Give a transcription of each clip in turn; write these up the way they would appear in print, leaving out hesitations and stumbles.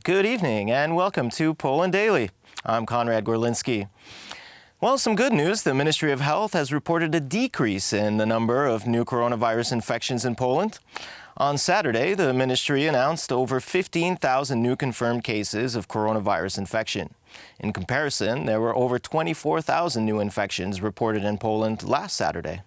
Good evening and welcome to Poland Daily. I'm Conrad Gorlinski. Well, some good news. The Ministry of Health has reported a decrease in the number of new coronavirus infections in Poland. On Saturday, the ministry announced over 15,000 new confirmed cases of coronavirus infection. In comparison, there were over 24,000 new infections reported in Poland last Saturday.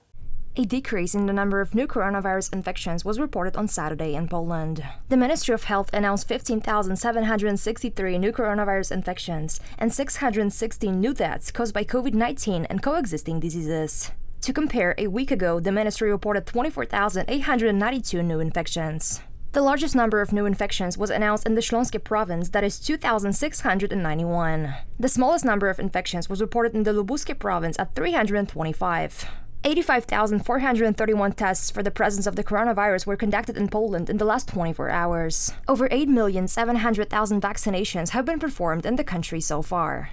A decrease in the number of new coronavirus infections was reported on Saturday in Poland. The Ministry of Health announced 15,763 new coronavirus infections and 616 new deaths caused by COVID-19 and coexisting diseases. To compare, a week ago, the ministry reported 24,892 new infections. The largest number of new infections was announced in the Śląskie province, that is 2,691. The smallest number of infections was reported in the Lubuskie province at 325. 85,431 tests for the presence of the coronavirus were conducted in Poland in the last 24 hours. Over 8,700,000 vaccinations have been performed in the country so far.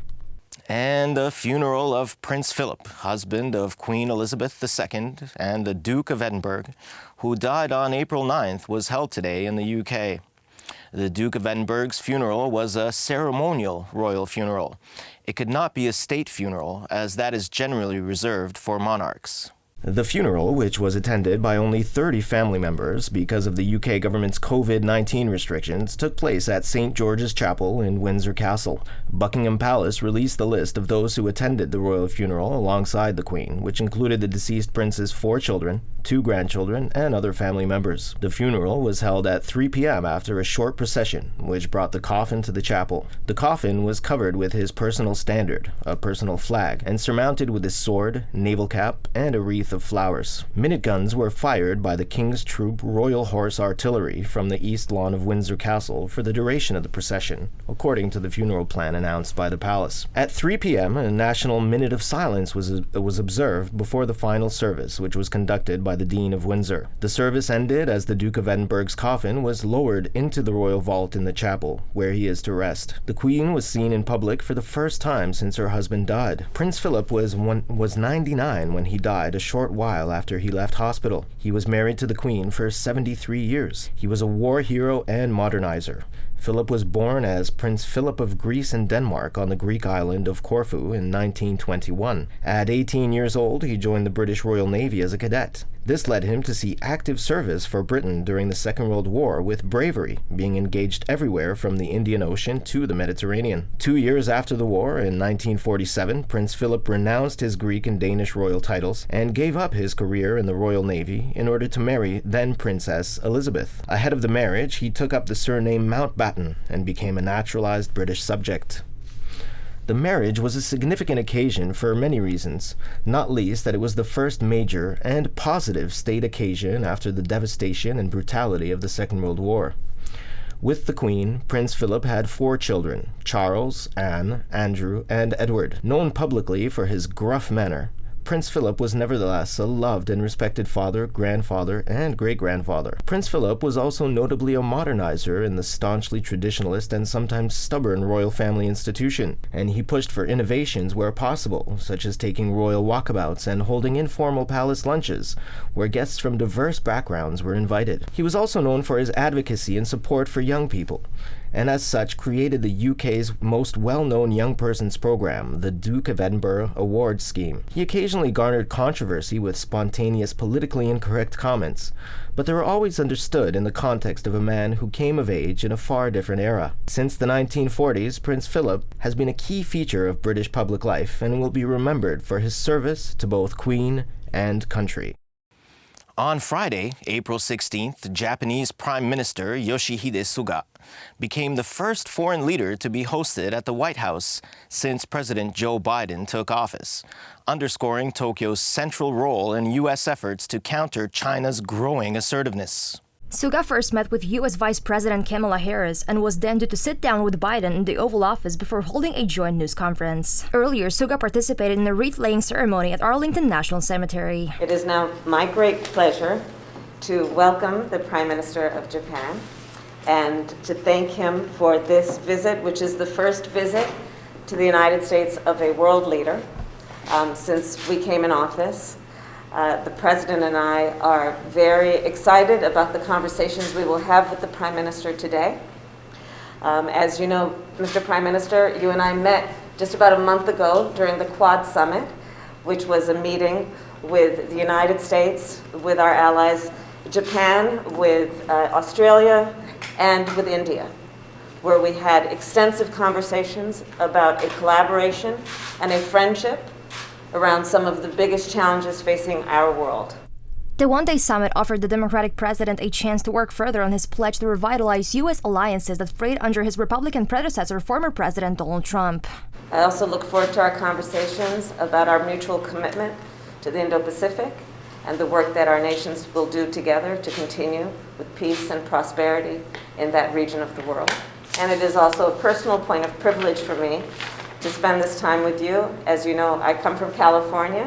And the funeral of Prince Philip, husband of Queen Elizabeth II and the Duke of Edinburgh, who died on April 9th, was held today in the UK. The Duke of Edinburgh's funeral was a ceremonial royal funeral. It could not be a state funeral, as that is generally reserved for monarchs. The funeral, which was attended by only 30 family members because of the UK government's COVID-19 restrictions, took place at St. George's Chapel in Windsor Castle. Buckingham Palace released the list of those who attended the royal funeral alongside the Queen, which included the deceased prince's 4 children, 2 grandchildren, and other family members. The funeral was held at 3 p.m. after a short procession, which brought the coffin to the chapel. The coffin was covered with his personal standard, a personal flag, and surmounted with his sword, naval cap, and a wreath of flowers. Minute guns were fired by the King's Troop Royal Horse Artillery from the east lawn of Windsor Castle for the duration of the procession, according to the funeral plan announced by the palace. At 3 p.m., a national minute of silence was observed before the final service, which was conducted by the Dean of Windsor. The service ended as the Duke of Edinburgh's coffin was lowered into the royal vault in the chapel, where he is to rest. The Queen was seen in public for the first time since her husband died. Prince Philip was 99 when he died, a short while after he left hospital. He was married to the Queen for 73 years. He was a war hero and modernizer. Philip was born as Prince Philip of Greece and Denmark on the Greek island of Corfu in 1921. At 18 years old, he joined the British Royal Navy as a cadet. This led him to see active service for Britain during the Second World War with bravery, being engaged everywhere from the Indian Ocean to the Mediterranean. 2 years after the war, in 1947, Prince Philip renounced his Greek and Danish royal titles and gave up his career in the Royal Navy in order to marry then Princess Elizabeth. Ahead of the marriage, he took up the surname Mountbatten and became a naturalized British subject. The marriage was a significant occasion for many reasons, not least that it was the first major and positive state occasion after the devastation and brutality of the Second World War. With the Queen, Prince Philip had 4 children, Charles, Anne, Andrew, and Edward. Known publicly for his gruff manner, Prince Philip was nevertheless a loved and respected father, grandfather, and great-grandfather. Prince Philip was also notably a modernizer in the staunchly traditionalist and sometimes stubborn royal family institution, and he pushed for innovations where possible, such as taking royal walkabouts and holding informal palace lunches, where guests from diverse backgrounds were invited. He was also known for his advocacy and support for young people, and as such created the UK's most well-known young persons program, the Duke of Edinburgh Awards Scheme. He occasionally garnered controversy with spontaneous, politically incorrect comments, but they were always understood in the context of a man who came of age in a far different era. Since the 1940s, Prince Philip has been a key feature of British public life and will be remembered for his service to both Queen and country. On Friday, April 16th, Japanese Prime Minister Yoshihide Suga became the first foreign leader to be hosted at the White House since President Joe Biden took office, underscoring Tokyo's central role in U.S. efforts to counter China's growing assertiveness. Suga first met with U.S. Vice President Kamala Harris and was then due to sit down with Biden in the Oval Office before holding a joint news conference. Earlier, Suga participated in a wreath-laying ceremony at Arlington National Cemetery. It is now my great pleasure to welcome the Prime Minister of Japan and to thank him for this visit, which is the first visit to the United States of a world leader since we came in office. The President and I are very excited about the conversations we will have with the Prime Minister today. As you know, Mr. Prime Minister, you and I met just about a month ago during the Quad Summit, which was a meeting with the United States, with our allies, Japan, with Australia, and with India, where we had extensive conversations about a collaboration and a friendship around some of the biggest challenges facing our world. The one-day summit offered the Democratic president a chance to work further on his pledge to revitalize U.S. alliances that frayed under his Republican predecessor, former President Donald Trump. I also look forward to our conversations about our mutual commitment to the Indo-Pacific and the work that our nations will do together to continue with peace and prosperity in that region of the world. And it is also a personal point of privilege for me to spend this time with you. As you know, I come from California,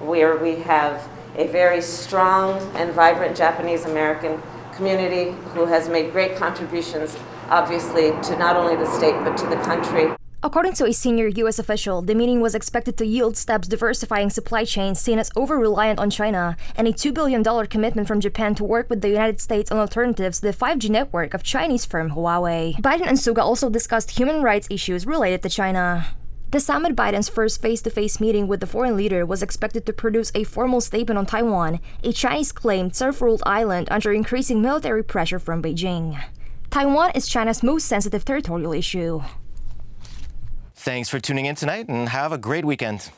where we have a very strong and vibrant Japanese American community who has made great contributions, obviously, to not only the state but to the country. According to a senior U.S. official, the meeting was expected to yield steps diversifying supply chains seen as over-reliant on China and a $2 billion commitment from Japan to work with the United States on alternatives to the 5G network of Chinese firm Huawei. Biden and Suga also discussed human rights issues related to China. The summit, Biden's first face-to-face meeting with the foreign leader, was expected to produce a formal statement on Taiwan, a Chinese-claimed self-ruled island under increasing military pressure from Beijing. Taiwan is China's most sensitive territorial issue. Thanks for tuning in tonight and have a great weekend.